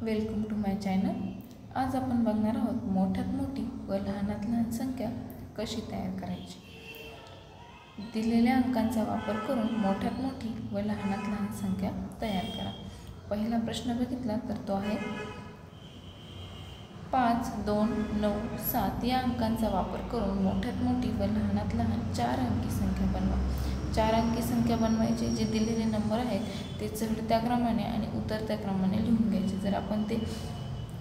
Welcome to my channel. आज आपण बघणार आहोत मोठ्यात मोठी व लहानात लहान संख्या कशी तयार करायची। दिलेल्या अंकांचा वापर करून मोठ्यात मोठी व लहानात लहान संख्या तयार करा। पहिला प्रश्न बघितला तर तो आहे 5, 2, 9, 7 या अंकांचा वापर करून मोठ्यात मोठी व लहानात लहान 4 अंकी संख्या बनवा। 4 अंकी संख्या बनवायचे जे दिलेले नंबर आहेत ते चढत्या क्रमाने आणि उतरत्या क्रमाने लिहून घ्यायचे। जर आपण ते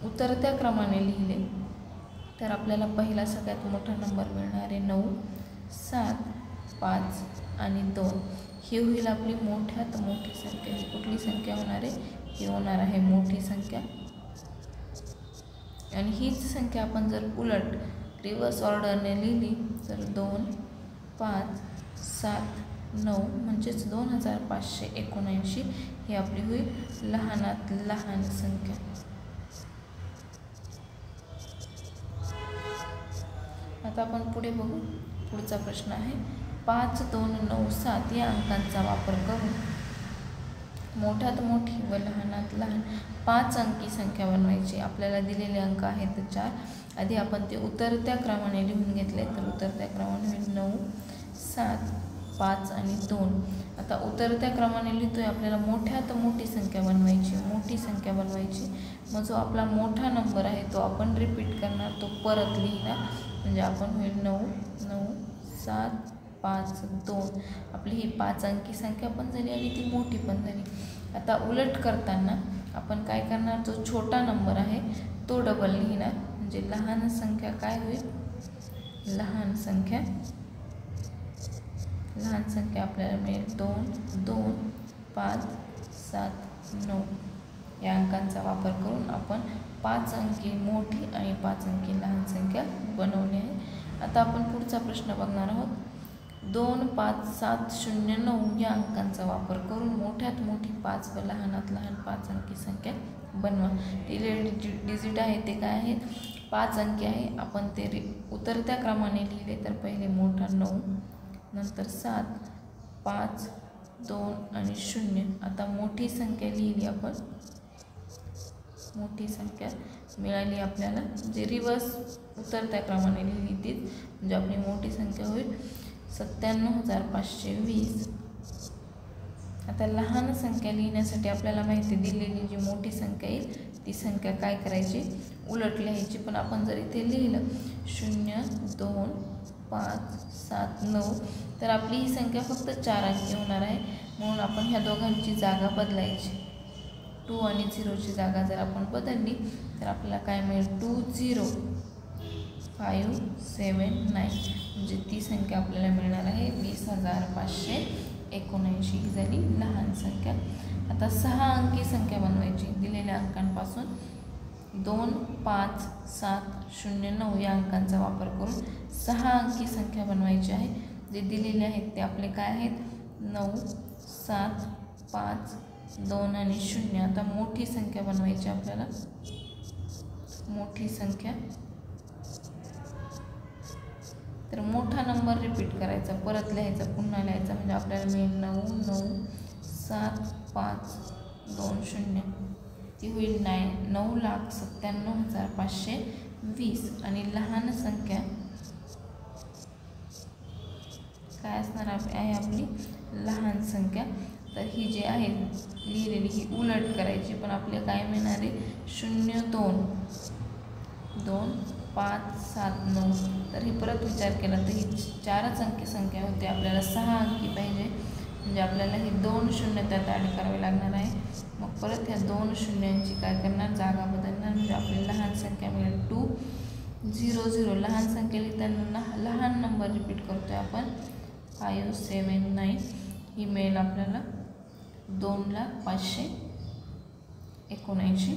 उतरत्या क्रमाने लिहिले तर आपल्याला पहिला सगळ्यात मोठा नंबर मिळणार आहे 9, 7, 5 आणि 2। ही होईल आपली मोठ्यात मोठी संख्या। ही कुठली संख्या होणार आहे? ही होणार आहे मोठी संख्या। आणि हीच संख्या आपण जर उलट रिव्हर्स ऑर्डरने लिहिली तर 2, 5, 7, 9 म्हणजेच 2579 ही आपली होईल लहानात लहान संख्या। आता आपण पुढे बघू। पुढचा प्रश्न आहे 5, 2, 9, 7 या अंकांचा वापर करून मोठ्यात मोठी व लहानात लहान 5 अंकी संख्या बनवायची। आपल्याला दिलेले अंक आहेत 4। आधी आपण ते उतरत्या क्रमाने लिहून घेतले तर उतरत्या क्रमाने होईल 9, 7, 5 आणि 2। आता उतरत्या क्रमाने लिहितोय आपल्याला मोठ्यात मोठी संख्या बनवायची। मोठी संख्या बनवायची मग जो आपला मोठा नंबर आहे तो आपण रिपीट करणार, तो परत लिहिणार। म्हणजे आपण होईल 9, 9, 7, 5, 2। आपली ही 5 अंकी संख्या पण झाली आणि ती मोठी पण झाली। आता उलट करताना आपण काय करणार, जो छोटा नंबर आहे तो डबल लिहिणार। म्हणजे लहान संख्या काय होईल? लहान संख्या आपल्याला मिळेल 2, 2, 5, 7, 9 या अंकांचा वापर करून आपण 5 अंकी मोठी आणि 5 अंकी लहान संख्या बनवली आहे। आता आपण पुढचा प्रश्न बघणार आहोत 2, 5, 7, 0, 9 या अंकांचा वापर करून मोठ्यात मोठी 5 व लहानात लहान 5 अंकी संख्या बनवा। दिलेले डिजिट आहे ते काय आहेत? 5 अंकी आहे। आपण ते उतरत्या क्रमाने लिहिले तर पहिले मोठा 9, नंतर 7, 5, 2 आणि 0। आता मोठी संख्या लिहिली आपण, मोठी संख्या मिळाली आपल्याला जे रिव्हर्स उतरत्या क्रमाने लिहिली तीच, म्हणजे आपली मोठी संख्या होईल 97520। आता लहान संख्या लिहिण्यासाठी आपल्याला माहिती दिलेली जी मोठी संख्या येईल ती संख्या काय करायची? उलट लिहायची। पण आपण जर इथे लिहिलं 0, 2, 5, 7, 9 तर आपली ही संख्या फक्त 4 अंकी होणार आहे। म्हणून आपण ह्या दोघांची जागा बदलायची। 2 आणि 0ची जागा जर आपण बदलली तर आपल्याला काय मिळेल? 20579 म्हणजे ती संख्या आपल्याला मिळणार आहे 20579 ही झाली लहान संख्या। आता 6 अंकी संख्या बनवायची। दिलेल्या अंकांपासून 2, 5, 7, 0, 9 या अंकांचा वापर करून 6 अंकी संख्या बनवायची आहे। जे दिलेले आहेत ते आपले काय आहेत? 9, 7, 5, 2 आणि 0। आता मोठी संख्या बनवायची आपल्याला। मोठी संख्या तर मोठा नंबर रिपीट करायचा, परत लिहायचा, पुन्हा लिहायचा। म्हणजे आपल्याला मिळेल 9, 9, 7, 5, 2, 0 ती होईल 9,97,520। आणि लहान संख्या काय असणार आहे आपली? लहान संख्या तर ही जी आहे लिहिलेली ही उलट करायची। पण आपल्याला काय मिळणार आहे? 0, 2, 2, 5, 7, 9 तर ही परत विचार केला तर ही 4च अंकी संख्या होती। आपल्याला 6 अंकी पाहिजे म्हणजे आपल्याला ही 2 शून्य त्यात ॲड करावे लागणार आहे। मग परत ह्या 2 शून्यांची काय करणार? जागा बदलणार। म्हणजे आपली लहान संख्या मिळेल 200। लहान संख्या लिहिताना लहान नंबर रिपीट करतोय आपण 579 ही मिळेल आपल्याला 2,0579।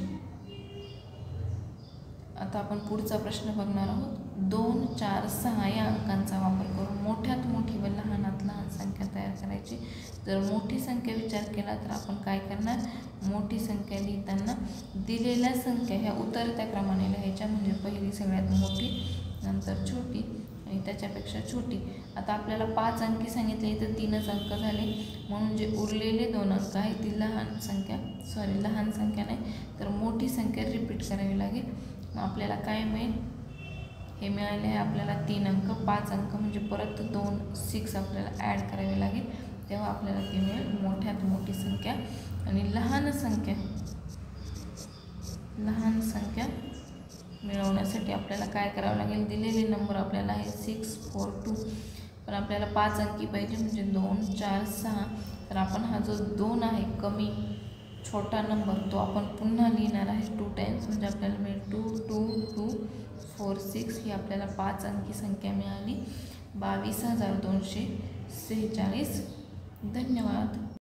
आता आपण पुढचा प्रश्न बघणार आहोत 2, 4, 6 या अंकांचा वापर करून मोठ्यात मोठी व लहानात लहान संख्या तयार करायची। जर मोठी संख्या विचार केला तर आपण काय करणार? मोठी संख्या लिहिताना दिलेल्या संख्या ह्या उतरत्या क्रमाने लिहायच्या। म्हणजे पहिली सगळ्यात मोठी, नंतर छोटी आणि त्याच्यापेक्षा छोटी. आता आपल्याला 5 अंकी सांगितले तर 3च अंक झाले, म्हणून जे उरलेले 2 अंक आहेत ती लहान संख्या नाही तर मोठी संख्या रिपीट करावी लागेल. मग आपल्याला काय मिळेल, हे मिळाले आहे आपल्याला 3 अंक. 5 अंक म्हणजे परत 2 6 आपल्याला ॲड करावे लागेल, तेव्हा आपल्याला ती मिळेल मोठ्यात मोठी संख्या. आणि लहान संख्या मिळवण्यासाठी आपल्याला काय करावं लागेल, दिलेले नंबर आपल्याला आहे 6 4 2, पण आपल्याला 5 अंकी पाहिजे म्हणजे 2 4 6. तर आपण हा जो 2 आहे कमी छोटा नंबर तो आपण पुन्हा लिहिणार आहे 2 टाइम्स, म्हणजे आपल्याला मिळेल 2 2 2 4 6. ही आपल्याला 5 अंकी संख्या मिळाली 22,246. धन्यवाद.